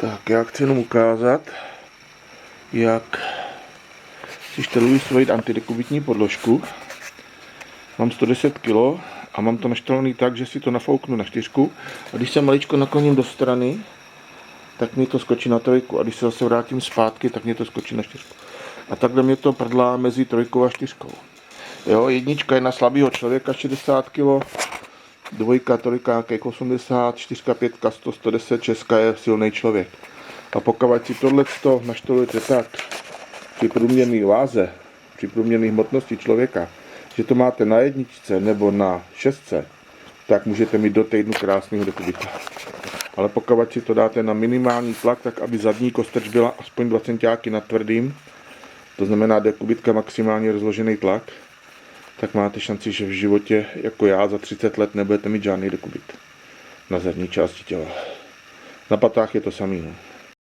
Tak já chci jenom ukázat, jak si šteluji svoji antidekubitní podložku. Mám 110 kg a mám to naštelovaný tak, že si to nafouknu na 4. A když se maličko nakloním do strany, tak mi to skočí na 3. A když se zase vrátím zpátky, tak mě to skočí na 4. A takhle mě to prdlá mezi 3 a 4. Jo, 1 je na slabého člověka 60 kg, 2, 3 nějakých 80, 4, 5, 100, 110, 6 je silný člověk. A pokud si tohleto naštolujete tak při průměrné váze, při průměrné hmotnosti člověka, že to máte na 1 nebo na 6, tak můžete mít do týdnu krásného dekubita. Ale pokud si to dáte na minimální tlak, tak aby zadní kostrč byla aspoň 2 cm nad tvrdým, to znamená dekubitka maximálně rozložený tlak, tak máte šanci, že v životě, jako já, za 30 let nebudete mít žádný dekubit na zadní části těla. Na patách je to samý. No.